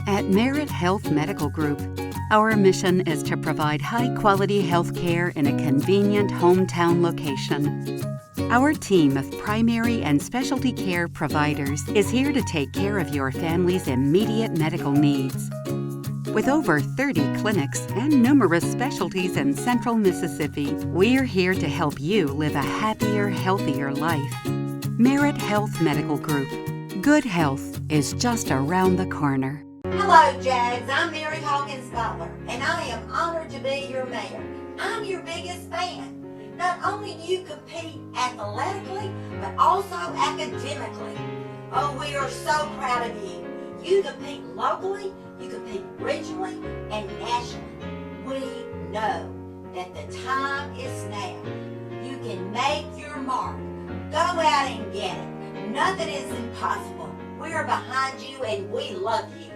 At Merit Health Medical Group, our mission is to provide high-quality health care in a convenient hometown location. Our team of primary and specialty care providers is here to take care of your family's immediate medical needs. With over 30 clinics and numerous specialties in Central Mississippi, we're here to help you live a happier, healthier life. Merit Health Medical Group. Good health is just around the corner. Hello, Jags. I'm Mary Hawkins Butler, and I am honored to be your mayor. I'm your biggest fan. Not only do you compete athletically, but also academically. Oh, we are so proud of you. You compete locally, you compete regionally, and nationally. We know that the time is now. You can make your mark. Go out and get it. Nothing is impossible. We are behind you, and we love you.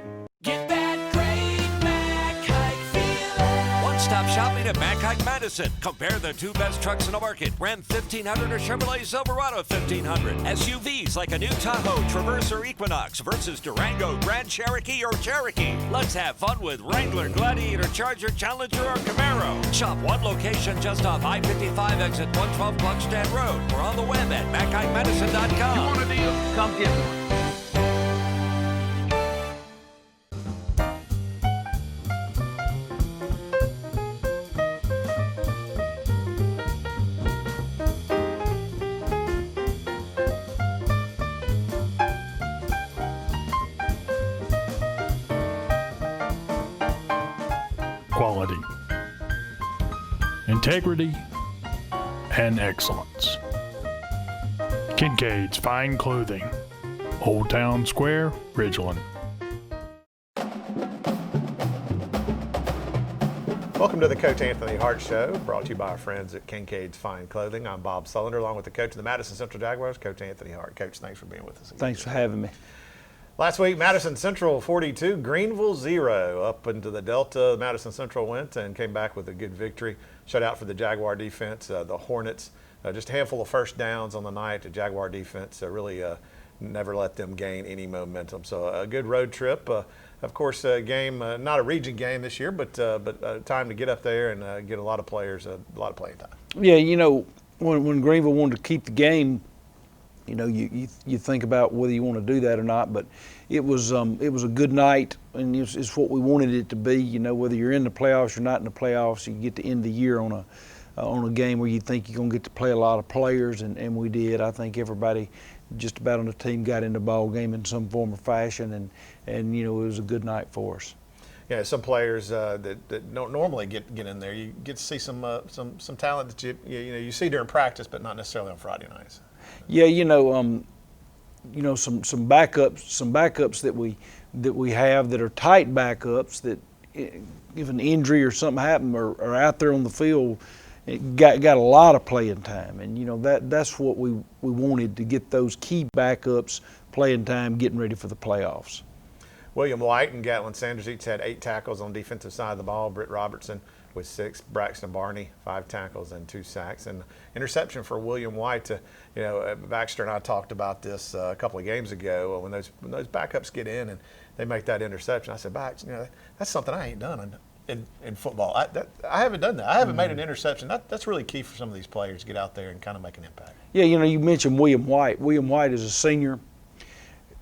Get that great Mac Hike feeling. One-stop shopping at Mac Hike Madison. Compare the two best trucks in the market, Ram 1500 or Chevrolet Silverado 1500. SUVs like a new Tahoe, Traverse, or Equinox versus Durango, Grand Cherokee, or Cherokee. Let's have fun with Wrangler, Gladiator, Charger, Challenger, or Camaro. Shop one location just off I-55 exit 112 Cluckstead Road or on the web at MacHikeMadison.com. You want a deal? Come get one. Quality, integrity, and excellence. Kincaid's Fine Clothing, Old Town Square, Ridgeland. Welcome to the Coach Anthony Hart Show, brought to you by our friends at Kincaid's Fine Clothing. I'm Bob Sullender, along with the coach of the Madison Central Jaguars, Coach Anthony Hart. Coach, thanks for being with us again. Thanks for having me. Last week, Madison Central 42, Greenville 0. Up into the Delta, Madison Central went and came back with a good victory. Shutout for the Jaguar defense. The Hornets, just a handful of first downs on the night. The Jaguar defense really never let them gain any momentum. So a good road trip. Of course, a game, not a region game this year, but time to get up there and get a lot of players, a lot of playing time. Yeah, you know, when Greenville wanted to keep the game, you know, you think about whether you want to do that or not, but it was a good night, and it's what we wanted it to be. You know, whether you're in the playoffs or not in the playoffs, you get to end the year on a game where you think you're going to get to play a lot of players, and we did. I think everybody just about on the team got in the ball game in some form or fashion, and you know, it was a good night for us. Yeah, some players that don't normally get in there, you get to see some talent that you see during practice, but not necessarily on Friday nights. Yeah, some backups that we have that are tight backups that if an injury or something happened or are out there on the field, it got a lot of playing time, and you know that's what we wanted, to get those key backups playing time, getting ready for the playoffs. William White and Gatlin Sanders each had 8 tackles on the defensive side of the ball. Britt Robertson with 6, Braxton Barney 5 tackles and 2 sacks, and interception for William White. Baxter and I talked about this a couple of games ago when those backups get in and they make that interception. I said, Bax, that's something I ain't done in football. I haven't done that. I haven't made an interception. That's really key for some of these players to get out there and kind of make an impact. Yeah, you mentioned William White. William White is a senior,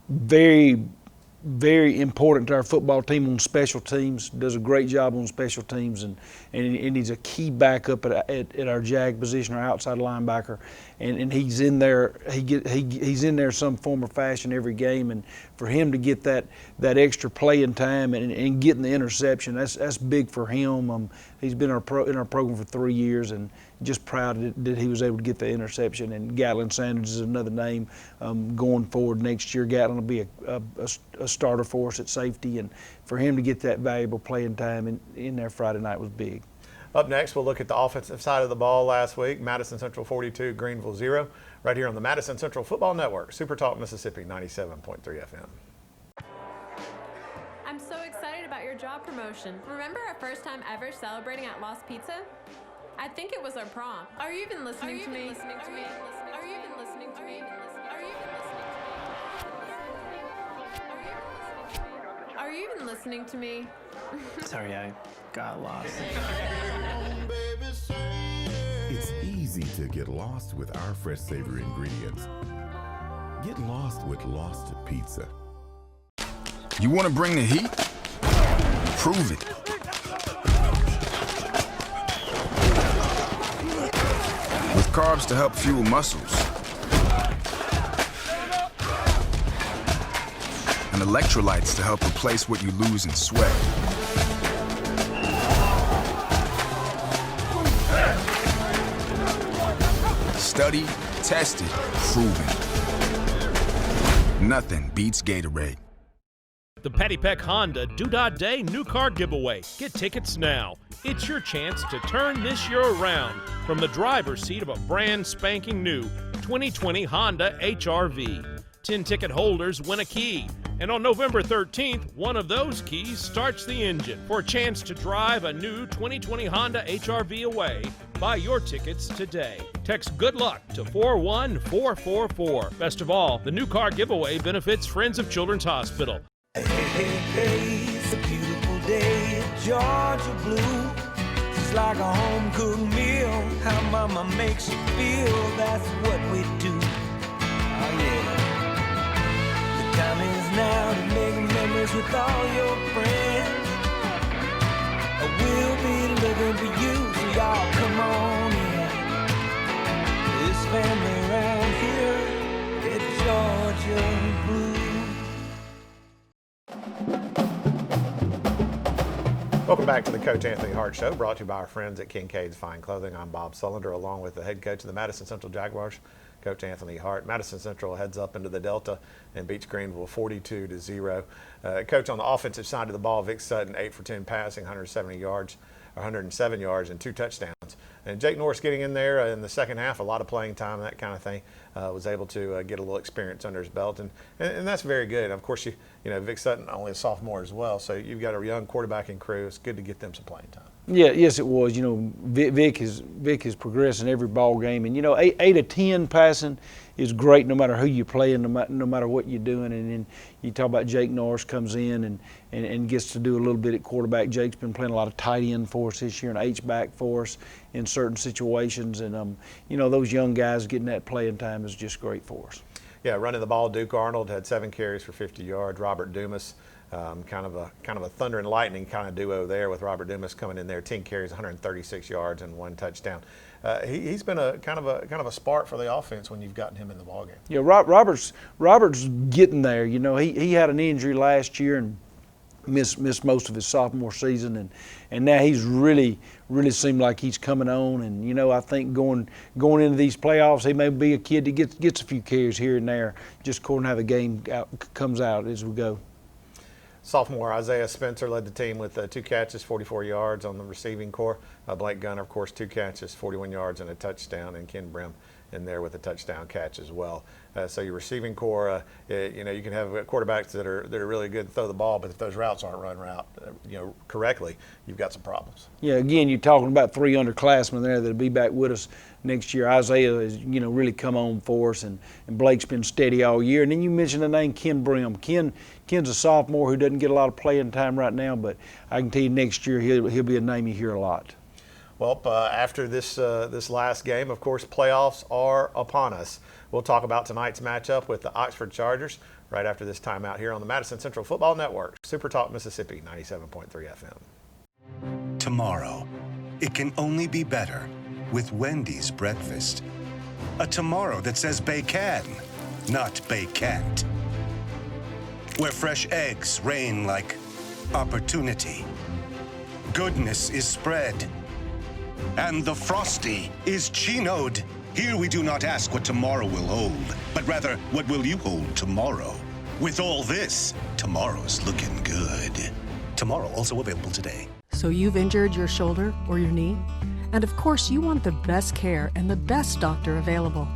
very, very important to our football team on special teams. Does a great job on special teams, and he's a key backup at our jag position, our outside linebacker, and he's in there. He's in there some form or fashion every game, and for him to get that extra playing time and getting the interception, that's big for him. He's been in our program for 3 years, and just proud that he was able to get the interception. And Gatlin Sanders is another name going forward next year. Gatlin will be a starter for us at safety, and for him to get that valuable playing time in there Friday night was big. Up next, we'll look at the offensive side of the ball last week. Madison Central 42, Greenville 0, right here on the Madison Central Football Network, Super Talk Mississippi 97.3 FM. I'm so excited about your job promotion. Remember our first time ever celebrating at Lost Pizza? I think it was our prom. Are you even listening to me? Are you even listening to me? Are you even listening to me? Are you even even listening to me? Sorry, I got lost. It's easy to get lost with our fresh, savory ingredients. Get lost with Lost Pizza. You want to bring the heat? Prove it. With carbs to help fuel muscles. And electrolytes to help replace what you lose in sweat. Studied, tested, proven. Nothing beats Gatorade. The Patty Peck Honda Doodah Day New Car Giveaway. Get tickets now. It's your chance to turn this year around from the driver's seat of a brand spanking new 2020 Honda HR-V. 10 ticket holders win a key. And on November 13th, one of those keys starts the engine. For a chance to drive a new 2020 Honda HR-V away, buy your tickets today. Text good luck to 41444. Best of all, the new car giveaway benefits Friends of Children's Hospital. Hey, it's a beautiful day in Georgia blue. It's like a home-cooked meal. How mama makes you feel, that's what we do. Oh yeah. The time is now to make memories with all your friends. We'll be looking for you, so y'all come on in. This family around here, it's Georgia blue. Welcome back to the Coach Anthony Hart Show, brought to you by our friends at Kincaid's Fine Clothing. I'm Bob Sullender, along with the head coach of the Madison Central Jaguars, Coach Anthony Hart. Madison Central heads up into the Delta and beats Greenville 42-0. Coach, on the offensive side of the ball, Vic Sutton 8 for 10 passing, 107 yards, and 2 touchdowns. And Jake Norris getting in there in the second half, a lot of playing time, that kind of thing, was able to get a little experience under his belt, and that's very good. And of course, you know Vic Sutton only a sophomore as well, so you've got a young quarterbacking crew. It's good to get them some playing time. Yeah, yes, it was. You know, Vic is progressing every ball game, and you know, 8 of 10 passing is great no matter who you're playing, no matter what you're doing. And then you talk about Jake Norris comes in and gets to do a little bit at quarterback. Jake's been playing a lot of tight end for us this year and H-back for us in certain situations, and you know, those young guys getting that playing time is just great for us. Yeah, running the ball, Duke Arnold had 7 carries for 50 yards. Robert Dumas, kind of a thunder and lightning kind of duo there, with Robert Dumas coming in there, 10 carries, 136 yards, and 1 touchdown. He's been a kind of a spark for the offense when you've gotten him in the ballgame. Yeah, Robert's getting there. You know, he had an injury last year and missed most of his sophomore season, and now he's really seemed like he's coming on. And you know, I think going into these playoffs, he may be a kid that gets a few carries here and there, just according to how the game comes out as we go. Sophomore Isaiah Spencer led the team with 2 catches, 44 yards on the receiving core. Blake Gunner, of course, 2 catches, 41 yards and a touchdown, and Ken Brim in there with a touchdown catch as well. So your receiving core, you know, you can have quarterbacks that are really good to throw the ball, but if those routes aren't run correctly, you've got some problems. Yeah, again, you're talking about 3 underclassmen there that'll be back with us next year. Isaiah has, you know, really come on for us, and Blake's been steady all year. And then you mentioned the name Ken Brim. Ken's a sophomore who doesn't get a lot of playing time right now, but I can tell you next year he'll be a name you hear a lot. Well, after this last game, of course, playoffs are upon us. We'll talk about tonight's matchup with the Oxford Chargers right after this timeout here on the Madison Central Football Network, Super Talk Mississippi, 97.3 FM. Tomorrow, it can only be better with Wendy's breakfast. A tomorrow that says bacon, not bacant. Where fresh eggs reign like opportunity. Goodness is spread. And the Frosty is chinoed. Here we do not ask what tomorrow will hold, but rather, what will you hold tomorrow? With all this, tomorrow's looking good. Tomorrow also available today. So you've injured your shoulder or your knee? And of course you want the best care and the best doctor available.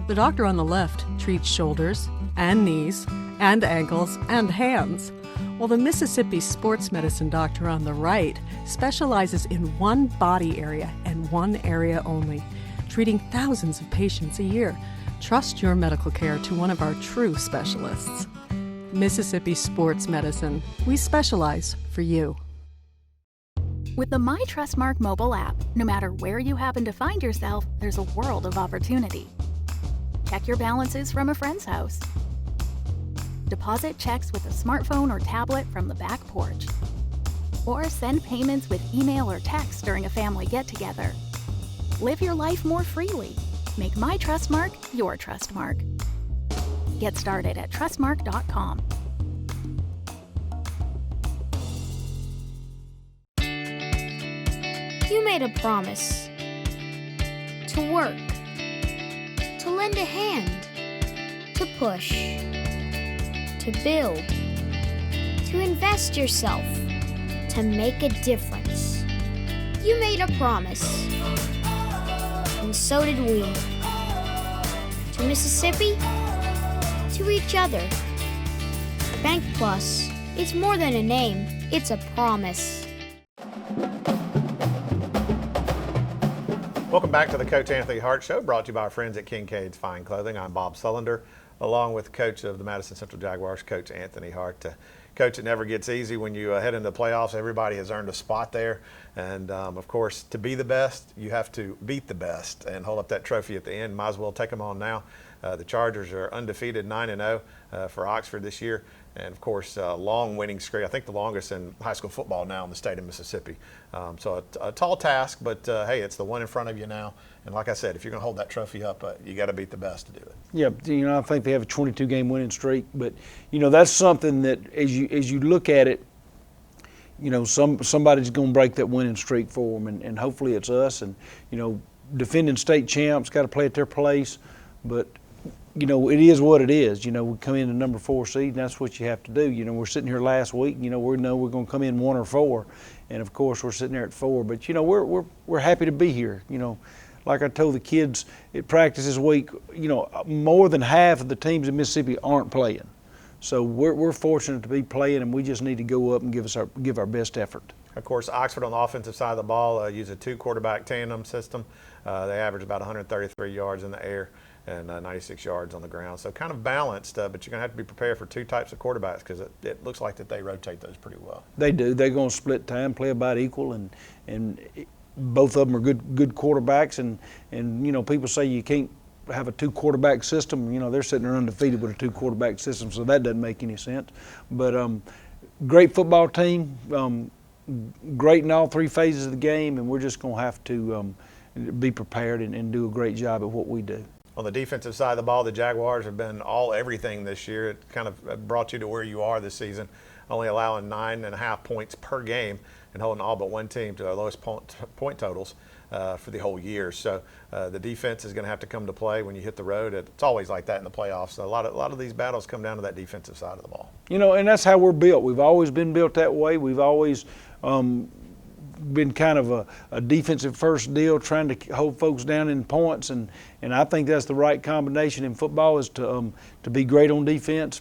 The doctor on the left treats shoulders and knees and ankles and hands, while the Mississippi sports medicine doctor on the right specializes in one body area and one area only, treating thousands of patients a year. Trust your medical care to one of our true specialists. Mississippi Sports Medicine. We specialize for you. With the My Trustmark mobile app, no matter where you happen to find yourself, there's a world of opportunity. Check your balances from a friend's house. Deposit checks with a smartphone or tablet from the back porch. Or send payments with email or text during a family get-together. Live your life more freely. Make My Trustmark your Trustmark. Get started at trustmark.com. You made a promise to work, to lend a hand, to push, to build, to invest yourself, to make a difference. You made a promise, and so did we. To Mississippi, to each other. Bank Plus, it's more than a name, it's a promise. Welcome back to the Coach Anthony Hart Show, brought to you by our friends at Kincaid's Fine Clothing. I'm Bob Sullender, along with coach of the Madison Central Jaguars, Coach Anthony Hart. Coach, it never gets easy when you head into the playoffs. Everybody has earned a spot there. And, of course, to be the best, you have to beat the best and hold up that trophy at the end. Might as well take them on now. The Chargers are undefeated, 9-0 for Oxford this year. And, of course, long winning streak. I think the longest in high school football now in the state of Mississippi. So a tall task, but, hey, it's the one in front of you now. And like I said, if you're going to hold that trophy up, you got to beat the best to do it. Yeah, I think they have a 22-game winning streak. But, that's something that as you look at it, somebody's going to break that winning streak for them. And hopefully it's us. And, defending state champs got to play at their place. But, it is what it is. We come in the number 4 seed, and that's what you have to do. We're sitting here last week, we know we're going to come in 1 or 4. And, of course, we're sitting there at 4. But, we're happy to be here. Like I told the kids at practice this week, more than half of the teams in Mississippi aren't playing. So we're fortunate to be playing, and we just need to go up and give our best effort. Of course, Oxford on the offensive side of the ball use a 2-quarterback tandem system. They average about 133 yards in the air and 96 yards on the ground. So kind of balanced, but you're going to have to be prepared for 2 types of quarterbacks because it looks like that they rotate those pretty well. They do. They're going to split time, play about equal, and both of them are good quarterbacks. And people say you can't have a 2-quarterback system. They're sitting there undefeated with a 2-quarterback system, so that doesn't make any sense. But great football team, great in all 3 phases of the game, and we're just going to have to be prepared and do a great job at what we do. On the defensive side of the ball, the Jaguars have been everything this year. It kind of brought you to where you are this season, only allowing 9.5 points per game and holding all but one team to their lowest point totals for the whole year. So the defense is going to have to come to play when you hit the road. It's always like that in the playoffs. So a lot of these battles come down to that defensive side of the ball. And that's how we're built. We've always been built that way. We've always been kind of a defensive first deal, trying to hold folks down in points, and I think that's the right combination in football is to be great on defense,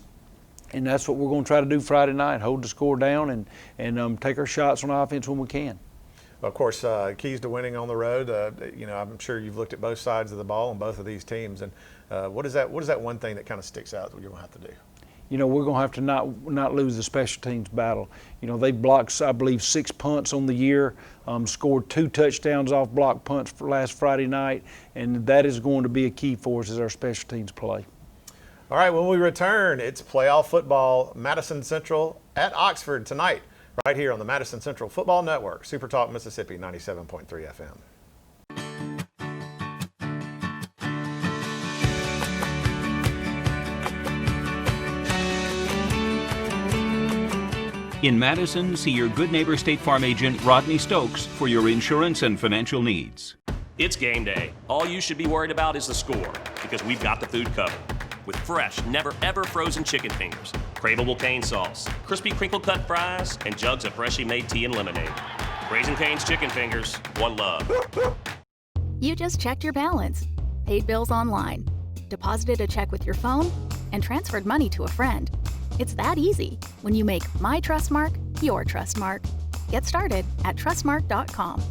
and that's what we're going to try to do Friday night, hold the score down and take our shots on offense when we can. Of course, keys to winning on the road. I'm sure you've looked at both sides of the ball on both of these teams, and what is that one thing that kind of sticks out that you're going to have to do? We're going to have to not lose the special teams battle. They blocked, I believe, 6 punts on the year, scored 2 touchdowns off block punts for last Friday night, and that is going to be a key for us as our special teams play. All right, when we return, it's playoff football, Madison Central at Oxford tonight, right here on the Madison Central Football Network, Super Talk Mississippi 97.3 FM. In Madison, see your Good Neighbor State Farm agent, Rodney Stokes, for your insurance and financial needs. It's game day. All you should be worried about is the score, because we've got the food covered. With fresh, never-ever frozen chicken fingers, craveable cane sauce, crispy crinkle-cut fries, and jugs of freshly made tea and lemonade. Raising Cane's Chicken Fingers, one love. You just checked your balance, paid bills online, deposited a check with your phone, and transferred money to a friend. It's that easy when you make My Trustmark your Trustmark. Get started at trustmark.com.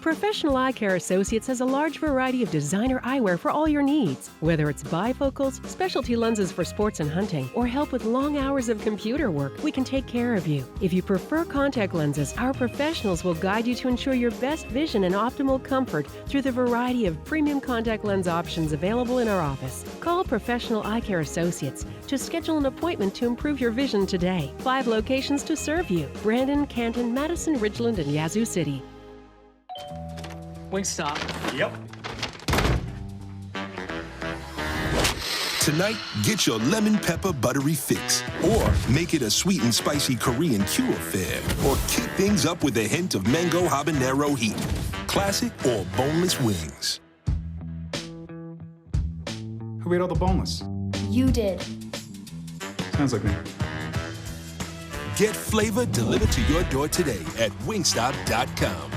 Professional Eye Care Associates has a large variety of designer eyewear for all your needs. Whether it's bifocals, specialty lenses for sports and hunting, or help with long hours of computer work, we can take care of you. If you prefer contact lenses, our professionals will guide you to ensure your best vision and optimal comfort through the variety of premium contact lens options available in our office. Call Professional Eye Care Associates to schedule an appointment to improve your vision today. 5 locations to serve you: Brandon, Canton, Madison, Ridgeland, and Yazoo City. Wingstop. Yep. Tonight, get your lemon pepper buttery fix. Or make it a sweet and spicy Korean Q affair. Or kick things up with a hint of mango habanero heat. Classic or boneless wings. Who ate all the boneless? You did. Sounds like me. Get flavor delivered to your door today at wingstop.com.